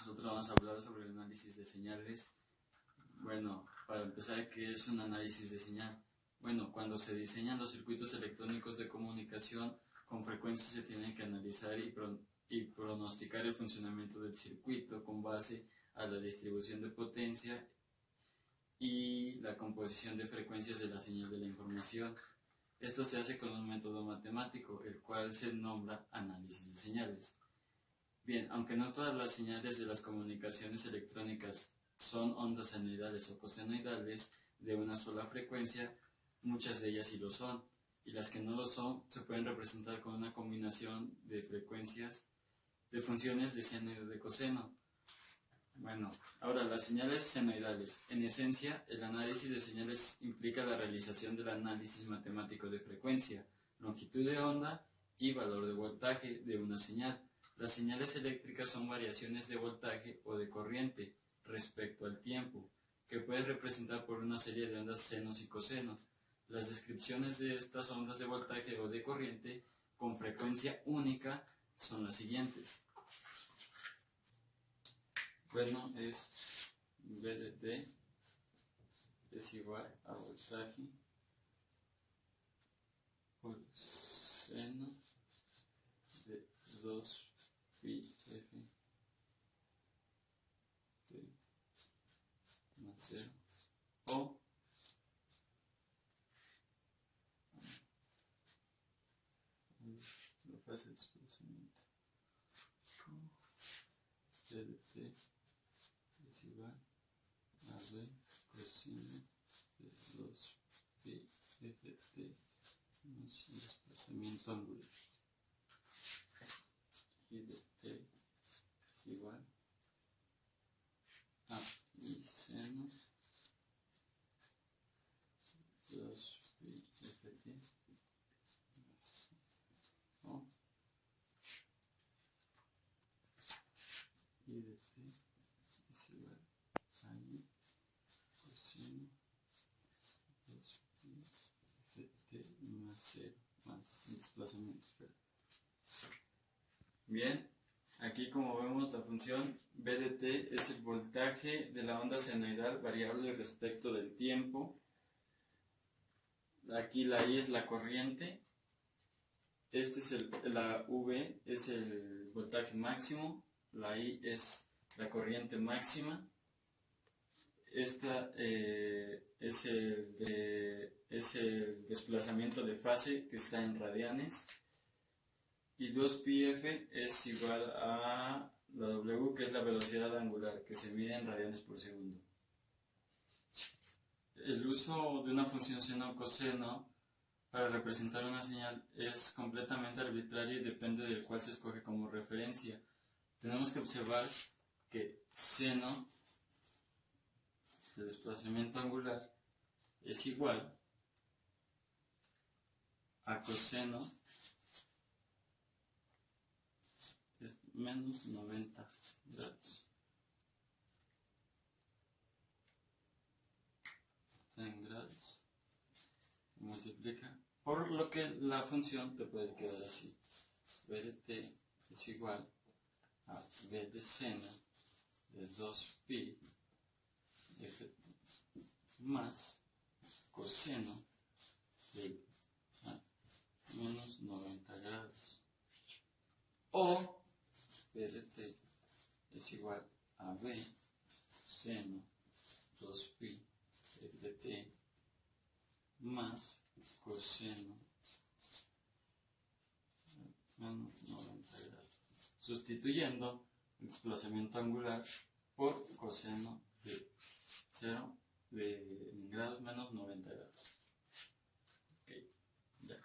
nosotros vamos a hablar sobre el análisis de señales. Bueno, para empezar, ¿qué es un análisis de señal? Bueno, cuando se diseñan los circuitos electrónicos de comunicación, con frecuencia se tiene que analizar y pronosticar el funcionamiento del circuito con base a la distribución de potencia y la composición de frecuencias de la señal de la información. Esto se hace con un método matemático, el cual se nombra análisis de señales. Bien, aunque no todas las señales de las comunicaciones electrónicas son ondas senoidales o cosenoidales de una sola frecuencia, muchas de ellas sí lo son, y las que no lo son se pueden representar con una combinación de frecuencias, de funciones de seno y de coseno. Bueno, ahora las señales senoidales. En esencia, el análisis de señales implica la realización del análisis matemático de frecuencia, longitud de onda y valor de voltaje de una señal. Las señales eléctricas son variaciones de voltaje o de corriente respecto al tiempo, que puede representar por una serie de ondas senos y cosenos. Las descripciones de estas ondas de voltaje o de corriente con frecuencia única son las siguientes. Bueno, es V de T es igual a voltaje por seno de 2 pi f t más 0 o la fase de desplazamiento V de t es igual a v coseno de 2 pi f t más desplazamiento angular. Y de t es igual a I seno 2 pi ft o I de t es igual a I coseno 2 pi ft más 0 más desplazamiento. Bien, aquí como vemos la función V de t es el voltaje de la onda senoidal variable respecto del tiempo. Aquí la I es la corriente. La V es el voltaje máximo. La I es la corriente máxima. Esta es el desplazamiento de fase que está en radianes. Y 2πf es igual a la W, que es la velocidad angular, que se mide en radianes por segundo. El uso de una función seno o coseno para representar una señal es completamente arbitrario y depende del cual se escoge como referencia. Tenemos que observar que seno de desplazamiento angular es igual a coseno es menos 90 grados. Está en grados. Se multiplica. Por lo que la función te puede quedar así. V de t es igual a V de seno de 2π f más coseno de menos 90 grados. O V de t es igual a V seno 2π f de t más coseno menos 90 grados. Sustituyendo el desplazamiento angular por coseno de 0 en grados menos 90 grados. Okay, ya.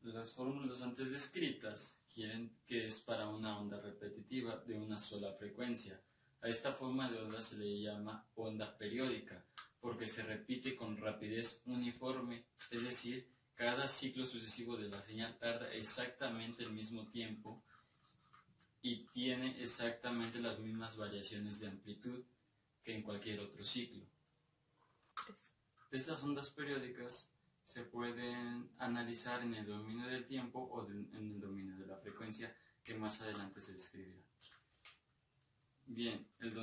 Las fórmulas antes descritas quieren que es para una onda repetitiva de una sola frecuencia. A esta forma de onda se le llama onda periódica, porque se repite con rapidez uniforme, es decir, cada ciclo sucesivo de la señal tarda exactamente el mismo tiempo y tiene exactamente las mismas variaciones de amplitud que en cualquier otro ciclo. Estas ondas periódicas se pueden analizar en el dominio del tiempo o en el dominio de la frecuencia, que más adelante se describirá. Bien, el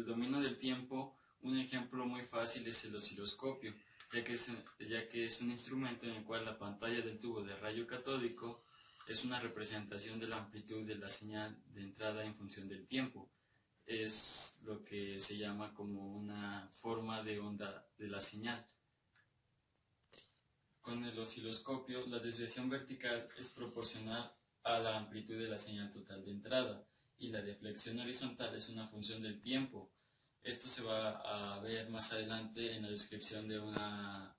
dominio del tiempo, un ejemplo muy fácil es el osciloscopio, ya que es un instrumento en el cual la pantalla del tubo de rayo catódico es una representación de la amplitud de la señal de entrada en función del tiempo. Es lo que se llama como una forma de onda de la señal. Con el osciloscopio, la desviación vertical es proporcional a la amplitud de la señal total de entrada y la deflexión horizontal es una función del tiempo. Esto se va a ver más adelante en la descripción de una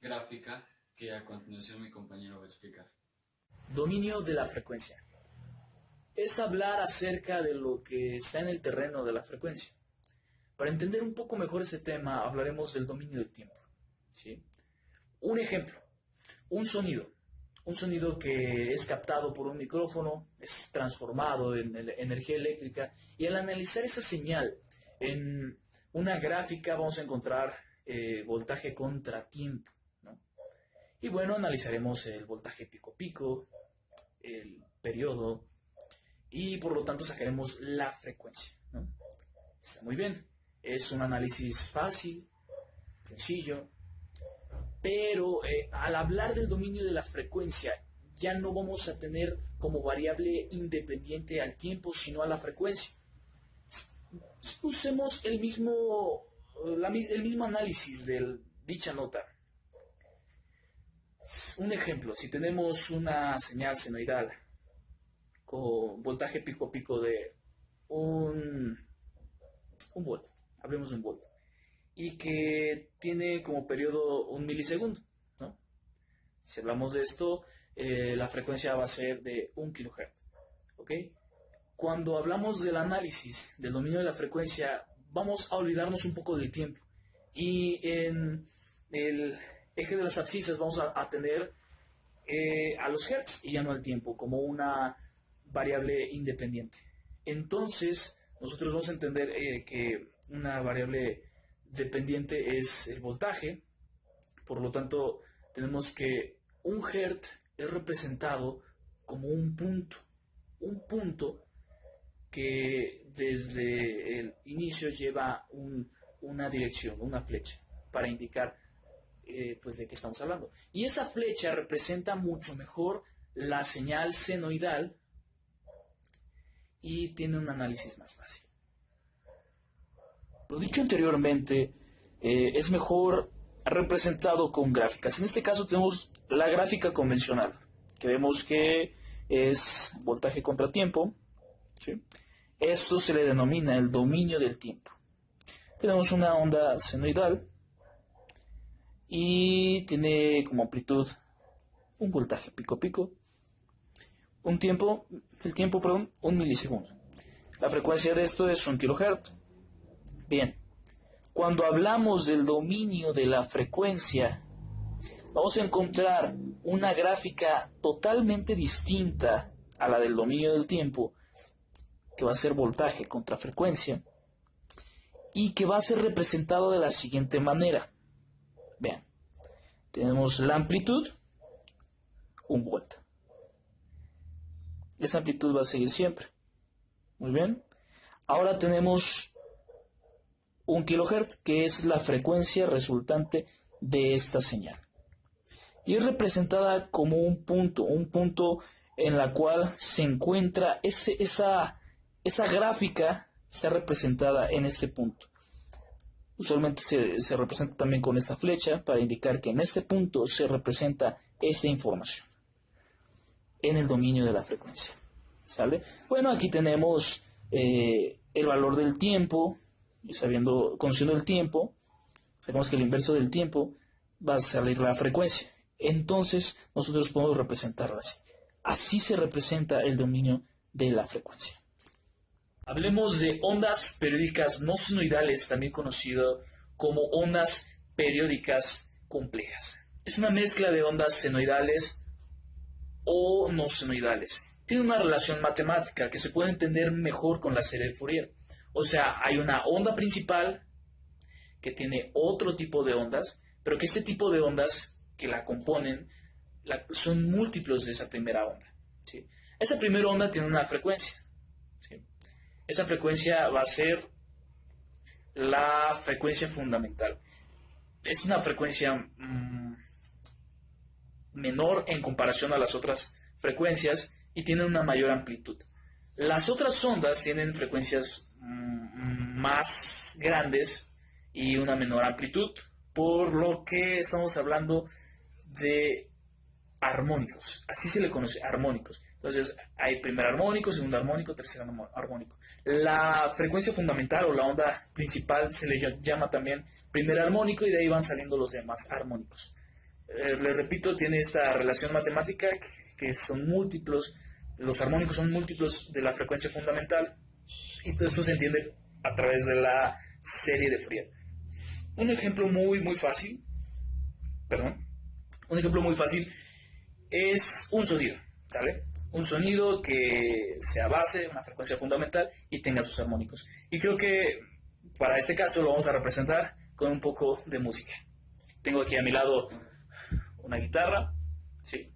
gráfica que a continuación mi compañero va a explicar. Dominio de la frecuencia. Es hablar acerca de lo que está en el terreno de la frecuencia. Para entender un poco mejor este tema, hablaremos del dominio del tiempo, ¿sí? Un ejemplo, un sonido que es captado por un micrófono, es transformado en energía eléctrica, y al analizar esa señal en una gráfica vamos a encontrar voltaje contra tiempo, ¿no? Y bueno, analizaremos el voltaje pico-pico, el periodo, y por lo tanto sacaremos la frecuencia, ¿no? Está muy bien, es un análisis fácil, sencillo, pero al hablar del dominio de la frecuencia ya no vamos a tener como variable independiente al tiempo, sino a la frecuencia. Usemos el mismo análisis de dicha nota. Un ejemplo, si tenemos una señal senoidal con voltaje pico a pico de un volt, hablemos de un volt, y que tiene como periodo 1 milisegundo, ¿no? Si hablamos de esto, la frecuencia va a ser de 1 kHz, ¿ok? Cuando hablamos del análisis del dominio de la frecuencia, vamos a olvidarnos un poco del tiempo, y en el eje de las abscisas vamos a tener a los hertz y ya no al tiempo, como una variable independiente. Entonces, nosotros vamos a entender que una variable dependiente es el voltaje. Por lo tanto, tenemos que un hertz es representado como un punto que desde el inicio lleva una dirección, una flecha, para indicar pues de qué estamos hablando. Y esa flecha representa mucho mejor la señal senoidal y tiene un análisis más fácil. Lo dicho anteriormente es mejor representado con gráficas. En este caso tenemos la gráfica convencional, que vemos que es voltaje contra tiempo, ¿sí? Esto se le denomina el dominio del tiempo. Tenemos una onda senoidal y tiene como amplitud un voltaje pico a pico, el tiempo, 1 milisegundo. La frecuencia de esto es 1 kHz. Bien, cuando hablamos del dominio de la frecuencia, vamos a encontrar una gráfica totalmente distinta a la del dominio del tiempo, que va a ser voltaje contra frecuencia, y que va a ser representado de la siguiente manera. Vean, tenemos la amplitud, 1 volt. Esa amplitud va a seguir siempre. Muy bien. Ahora tenemos 1 kHz, que es la frecuencia resultante de esta señal. Y es representada como un punto en la cual se encuentra esa gráfica, está representada en este punto. Usualmente se representa también con esta flecha para indicar que en este punto se representa esta información en el dominio de la frecuencia. ¿Sale? Bueno, aquí tenemos el valor del tiempo, y conociendo el tiempo, sabemos que el inverso del tiempo va a salir la frecuencia. Entonces, nosotros podemos representarla así. Así se representa el dominio de la frecuencia. Hablemos de ondas periódicas no senoidales, también conocido como ondas periódicas complejas. Es una mezcla de ondas senoidales o no senoidales. Tiene una relación matemática que se puede entender mejor con la serie de Fourier. O sea, hay una onda principal que tiene otro tipo de ondas, pero que este tipo de ondas que la componen son múltiplos de esa primera onda, ¿sí? Esa primera onda tiene una frecuencia, ¿sí? esa frecuencia va a ser la frecuencia fundamental. Es una frecuencia menor en comparación a las otras frecuencias y tiene una mayor amplitud. Las otras ondas tienen frecuencias más grandes y una menor amplitud, por lo que estamos hablando de armónicos. Así se le conoce, armónicos. Entonces, hay primer armónico, segundo armónico, tercer armónico. La frecuencia fundamental o la onda principal se le llama también primer armónico y de ahí van saliendo los demás armónicos. Les repito, tiene esta relación matemática que son múltiplos, los armónicos son múltiplos de la frecuencia fundamental y todo esto se entiende a través de la serie de Fourier. Un ejemplo muy fácil, es un sonido, ¿sale? Un sonido que sea base, una frecuencia fundamental y tenga sus armónicos. Y creo que para este caso lo vamos a representar con un poco de música. Tengo aquí a mi lado una guitarra, ¿sí?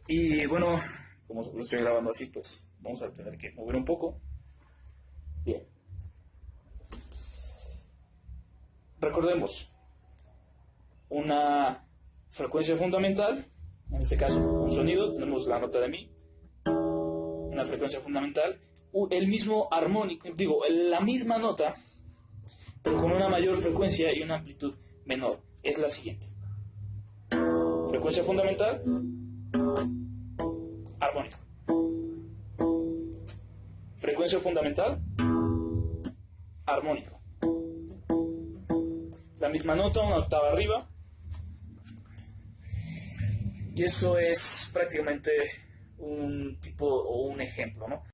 Y bueno, como lo estoy grabando así, pues vamos a tener que mover un poco. Bien. Recordemos, una frecuencia fundamental, en este caso un sonido, tenemos la nota de mi, una frecuencia fundamental, el mismo armónico, la misma nota, pero con una mayor frecuencia y una amplitud menor. Es la siguiente. Frecuencia fundamental, armónico. Frecuencia fundamental, armónico. La misma nota, una octava arriba. Y eso es prácticamente un tipo o un ejemplo, ¿no?